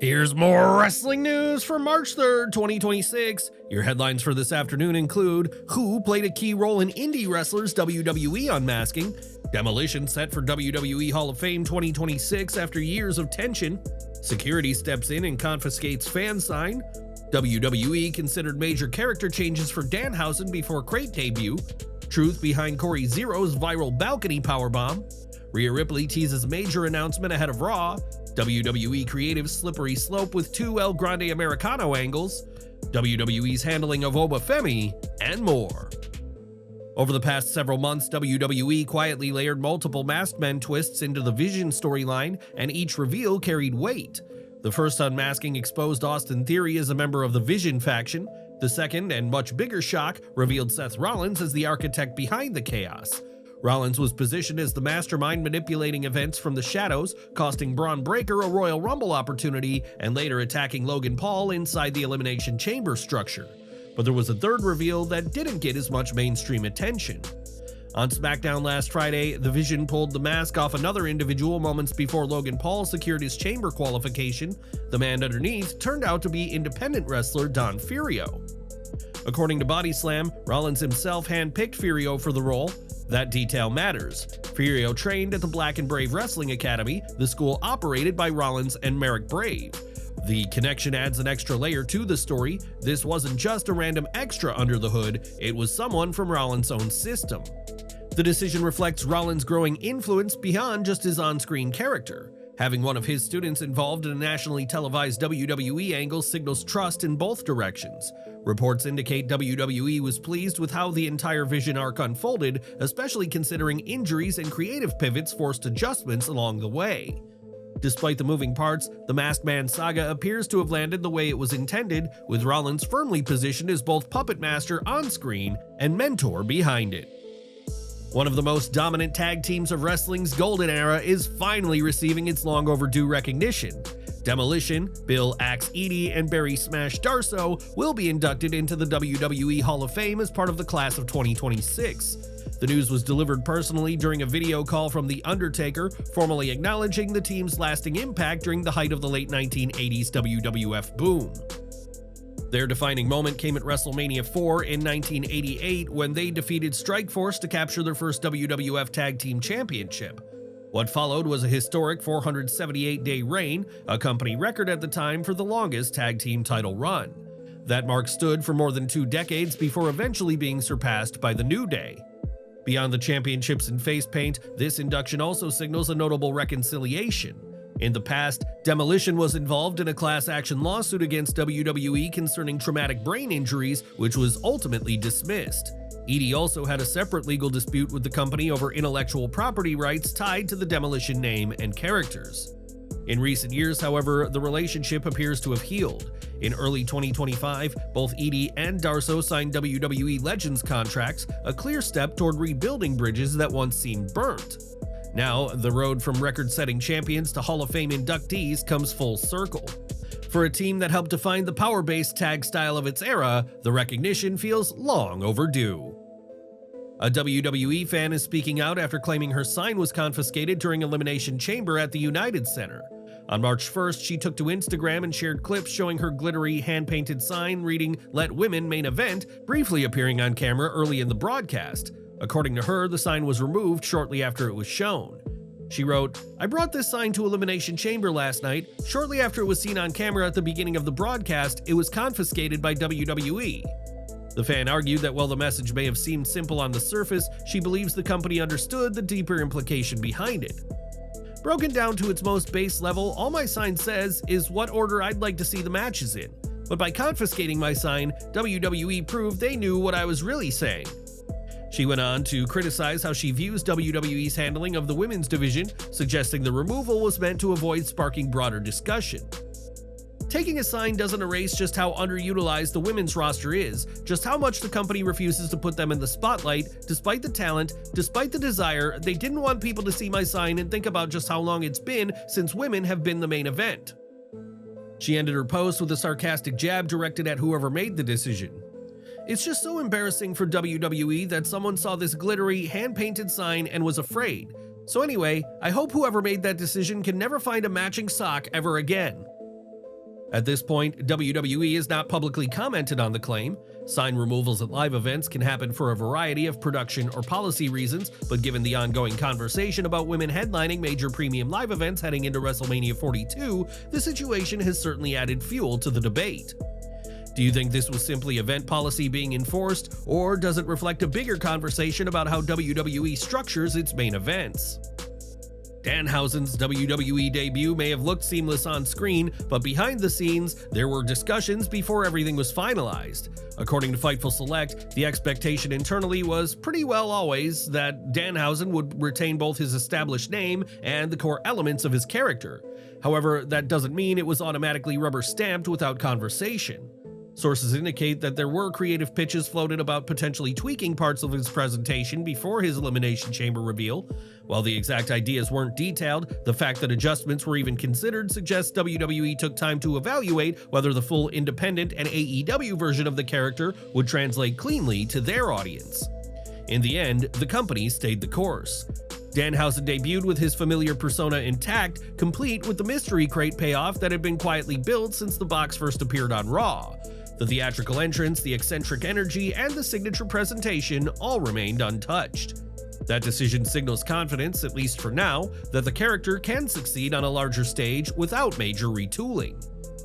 Here's more wrestling news for March 3rd, 2026. Your headlines for this afternoon include who played a key role in indie wrestlers WWE Unmasking, Demolition set for WWE Hall of Fame 2026 after years of tension, security steps in and confiscates fan sign, WWE considered major character changes for Danhausen before Crate debut, truth behind Cory Zero's viral balcony powerbomb, Rhea Ripley teases major announcement ahead of Raw, WWE creative slippery slope with two El Grande Americano angles, WWE's handling of Femi, and more. Over the past several months, WWE quietly layered multiple masked men twists into the Vision storyline, and each reveal carried weight. The first unmasking exposed Austin Theory as a member of the Vision faction. The second, and much bigger shock, revealed Seth Rollins as the architect behind the chaos. Rollins was positioned as the mastermind manipulating events from the shadows, costing Braun Breaker a Royal Rumble opportunity and later attacking Logan Paul inside the Elimination Chamber structure. But there was a third reveal that didn't get as much mainstream attention. On SmackDown last Friday, the Vision pulled the mask off another individual moments before Logan Paul secured his chamber qualification. The man underneath turned out to be independent wrestler Don Furio. According to Body Slam, Rollins himself handpicked Furio for the role. That detail matters. Furio trained at the Black and Brave Wrestling Academy, the school operated by Rollins and Merrick Brave. The connection adds an extra layer to the story. This wasn't just a random extra under the hood, it was someone from Rollins' own system. The decision reflects Rollins' growing influence beyond just his on-screen character. Having one of his students involved in a nationally televised WWE angle signals trust in both directions. Reports indicate WWE was pleased with how the entire Vision arc unfolded, especially considering injuries and creative pivots forced adjustments along the way. Despite the moving parts, the Masked Man saga appears to have landed the way it was intended, with Rollins firmly positioned as both puppet master on screen and mentor behind it. One of the most dominant tag teams of wrestling's golden era is finally receiving its long overdue recognition. Demolition, Bill Axe Eadie and Barry Smash Darsow will be inducted into the WWE Hall of Fame as part of the class of 2026. The news was delivered personally during a video call from The Undertaker, formally acknowledging the team's lasting impact during the height of the late 1980s WWF boom. Their defining moment came at WrestleMania 4 in 1988 when they defeated Strikeforce to capture their first WWF Tag Team Championship. What followed was a historic 478-day reign, a company record at the time for the longest tag team title run. That mark stood for more than 2 decades before eventually being surpassed by the New Day. Beyond the championships and face paint, this induction also signals a notable reconciliation. In the past, Demolition was involved in a class action lawsuit against WWE concerning traumatic brain injuries, which was ultimately dismissed. Eadie also had a separate legal dispute with the company over intellectual property rights tied to the Demolition name and characters. In recent years, however, the relationship appears to have healed. In early 2025, both Eadie and Darsow signed WWE Legends contracts, a clear step toward rebuilding bridges that once seemed burnt. Now, the road from record-setting champions to Hall of Fame inductees comes full circle. For a team that helped define the power-based tag style of its era, the recognition feels long overdue. A WWE fan is speaking out after claiming her sign was confiscated during Elimination Chamber at the United Center. On March 1st, she took to Instagram and shared clips showing her glittery hand-painted sign reading "Let Women Main Event," briefly appearing on camera early in the broadcast. According to her, the sign was removed shortly after it was shown. She wrote, "I brought this sign to Elimination Chamber last night. Shortly after it was seen on camera at the beginning of the broadcast, it was confiscated by WWE." The fan argued that while the message may have seemed simple on the surface, she believes the company understood the deeper implication behind it. Broken down to its most base level, all my sign says is what order I'd like to see the matches in. But by confiscating my sign, WWE proved they knew what I was really saying. She went on to criticize how she views WWE's handling of the women's division, suggesting the removal was meant to avoid sparking broader discussion. Taking a sign doesn't erase just how underutilized the women's roster is, just how much the company refuses to put them in the spotlight. Despite the talent, despite the desire, they didn't want people to see my sign and think about just how long it's been since women have been the main event. She ended her post with a sarcastic jab directed at whoever made the decision. It's just so embarrassing for WWE that someone saw this glittery, hand-painted sign and was afraid. So anyway, I hope whoever made that decision can never find a matching sock ever again. At this point, WWE has not publicly commented on the claim. Sign removals at live events can happen for a variety of production or policy reasons, but given the ongoing conversation about women headlining major premium live events heading into WrestleMania 42, the situation has certainly added fuel to the debate. Do you think this was simply event policy being enforced, or does it reflect a bigger conversation about how WWE structures its main events? Danhausen's WWE debut may have looked seamless on screen, but behind the scenes, there were discussions before everything was finalized. According to Fightful Select, the expectation internally was pretty well always that Danhausen would retain both his established name and the core elements of his character. However, that doesn't mean it was automatically rubber-stamped without conversation. Sources indicate that there were creative pitches floated about potentially tweaking parts of his presentation before his Elimination Chamber reveal. While the exact ideas weren't detailed, the fact that adjustments were even considered suggests WWE took time to evaluate whether the full independent and AEW version of the character would translate cleanly to their audience. In the end, the company stayed the course. Danhausen debuted with his familiar persona intact, complete with the mystery crate payoff that had been quietly built since the box first appeared on Raw. The theatrical entrance, the eccentric energy, and the signature presentation all remained untouched. That decision signals confidence, at least for now, that the character can succeed on a larger stage without major retooling.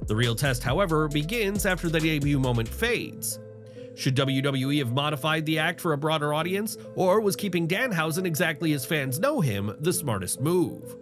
The real test, however, begins after the debut moment fades. Should WWE have modified the act for a broader audience, or was keeping Danhausen exactly as fans know him the smartest move?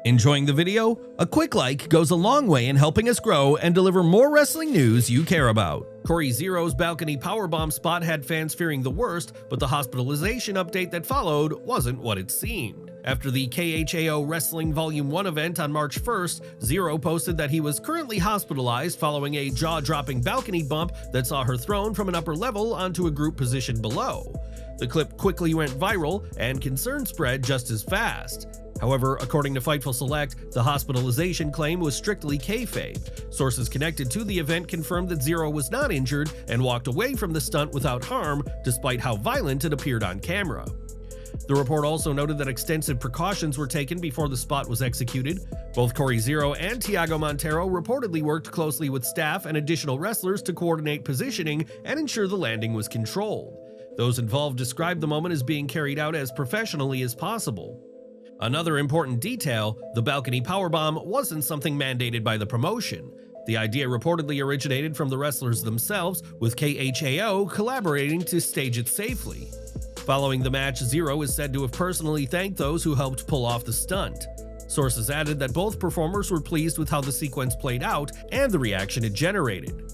Enjoying the video? A quick like goes a long way in helping us grow and deliver more wrestling news you care about. Cory Zero's balcony powerbomb spot had fans fearing the worst, but the hospitalization update that followed wasn't what it seemed. After the KHAO Wrestling Volume 1 event on March 1st, Zero posted that he was currently hospitalized following a jaw-dropping balcony bump that saw her thrown from an upper level onto a group position below. The clip quickly went viral, and concern spread just as fast. However, according to Fightful Select, the hospitalization claim was strictly kayfabe. Sources connected to the event confirmed that Zero was not injured and walked away from the stunt without harm, despite how violent it appeared on camera. The report also noted that extensive precautions were taken before the spot was executed. Both Cory Zero and Tiago Monteiro reportedly worked closely with staff and additional wrestlers to coordinate positioning and ensure the landing was controlled. Those involved described the moment as being carried out as professionally as possible. Another important detail, the balcony powerbomb wasn't something mandated by the promotion. The idea reportedly originated from the wrestlers themselves, with KHAO collaborating to stage it safely. Following the match, Zero is said to have personally thanked those who helped pull off the stunt. Sources added that both performers were pleased with how the sequence played out and the reaction it generated.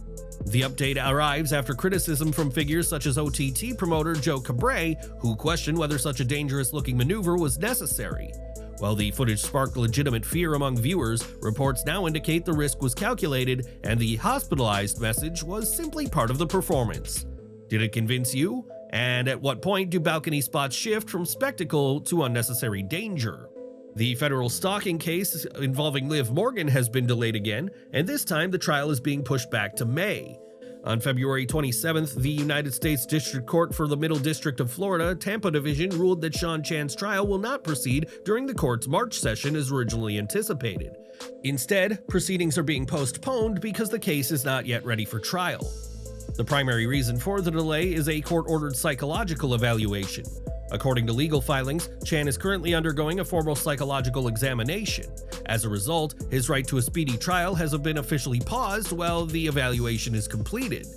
The update arrives after criticism from figures such as OTT promoter Joe Cabray, who questioned whether such a dangerous-looking maneuver was necessary. While the footage sparked legitimate fear among viewers, reports now indicate the risk was calculated and the hospitalized message was simply part of the performance. Did it convince you? And at what point do balcony spots shift from spectacle to unnecessary danger? The federal stalking case involving Liv Morgan has been delayed again, and this time the trial is being pushed back to May. On February 27th, the United States District Court for the Middle District of Florida, Tampa Division, ruled that Sean Chan's trial will not proceed during the court's March session as originally anticipated. Instead, proceedings are being postponed because the case is not yet ready for trial. The primary reason for the delay is a court-ordered psychological evaluation. According to legal filings, Chan is currently undergoing a formal psychological examination. As a result, his right to a speedy trial has been officially paused while the evaluation is completed.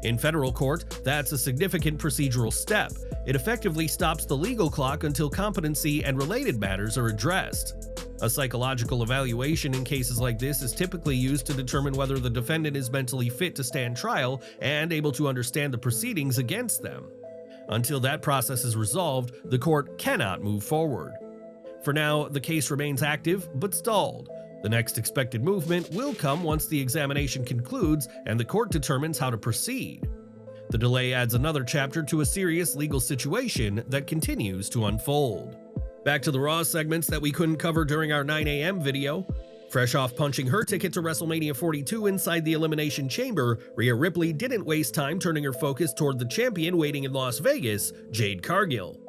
In federal court, that's a significant procedural step. It effectively stops the legal clock until competency and related matters are addressed. A psychological evaluation in cases like this is typically used to determine whether the defendant is mentally fit to stand trial and able to understand the proceedings against them. Until that process is resolved, the court cannot move forward. For now, the case remains active but stalled. The next expected movement will come once the examination concludes and the court determines how to proceed. The delay adds another chapter to a serious legal situation that continues to unfold. Back to the Raw segments that we couldn't cover during our 9 a.m. video. Fresh off punching her ticket to WrestleMania 42 inside the Elimination Chamber, Rhea Ripley didn't waste time turning her focus toward the champion waiting in Las Vegas, Jade Cargill.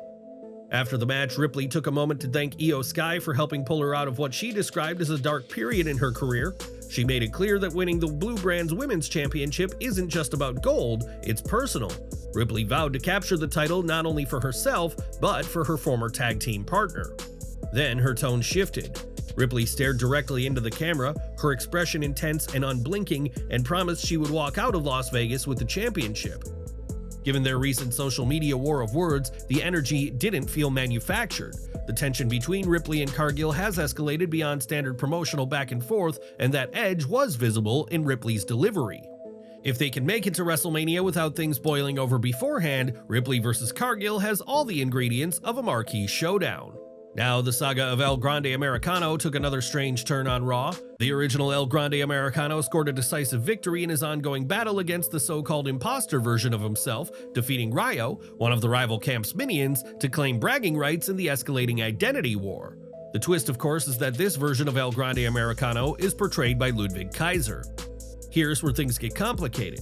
After the match, Ripley took a moment to thank Io Sky for helping pull her out of what she described as a dark period in her career. She made it clear that winning the Blue Brand's Women's Championship isn't just about gold, it's personal. Ripley vowed to capture the title not only for herself, but for her former tag team partner. Then her tone shifted. Ripley stared directly into the camera, her expression intense and unblinking, and promised she would walk out of Las Vegas with the championship. Given their recent social media war of words, the energy didn't feel manufactured. The tension between Ripley and Cargill has escalated beyond standard promotional back and forth, and that edge was visible in Ripley's delivery. If they can make it to WrestleMania without things boiling over beforehand, Ripley vs. Cargill has all the ingredients of a marquee showdown. Now, the saga of El Grande Americano took another strange turn on Raw. The original El Grande Americano scored a decisive victory in his ongoing battle against the so-called imposter version of himself, defeating Ryo, one of the rival camp's minions, to claim bragging rights in the escalating identity war. The twist, of course, is that this version of El Grande Americano is portrayed by Ludwig Kaiser. Here's where things get complicated.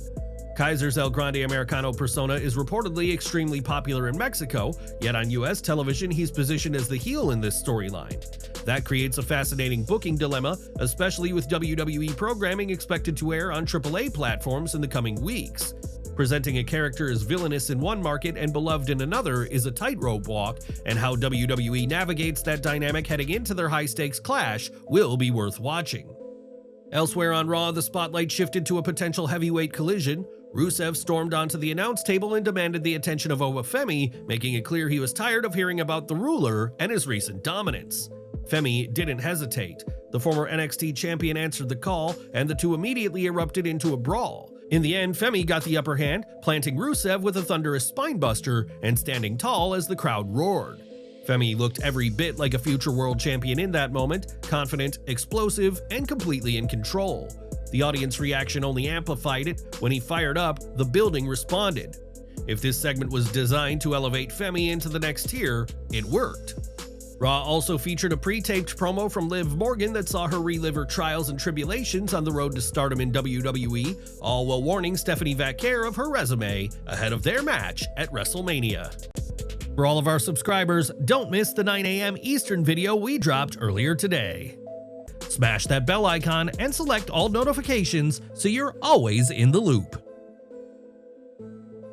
Kaiser's El Grande Americano persona is reportedly extremely popular in Mexico, yet on US television he's positioned as the heel in this storyline. That creates a fascinating booking dilemma, especially with WWE programming expected to air on AAA platforms in the coming weeks. Presenting a character as villainous in one market and beloved in another is a tightrope walk, and how WWE navigates that dynamic heading into their high-stakes clash will be worth watching. Elsewhere on Raw, the spotlight shifted to a potential heavyweight collision. Rusev stormed onto the announce table and demanded the attention of Femi, making it clear he was tired of hearing about the ruler and his recent dominance. Femi didn't hesitate. The former NXT champion answered the call, and the two immediately erupted into a brawl. In the end, Femi got the upper hand, planting Rusev with a thunderous spinebuster and standing tall as the crowd roared. Femi looked every bit like a future world champion in that moment, confident, explosive, and completely in control. The audience reaction only amplified it. When he fired up, the building responded. If this segment was designed to elevate Femi into the next tier, it worked. Raw also featured a pre-taped promo from Liv Morgan that saw her relive her trials and tribulations on the road to stardom in WWE, all while warning Stephanie Vaquer of her resume ahead of their match at WrestleMania. For all of our subscribers, don't miss the 9 a.m. Eastern video we dropped earlier today. Smash that bell icon and select all notifications so you're always in the loop.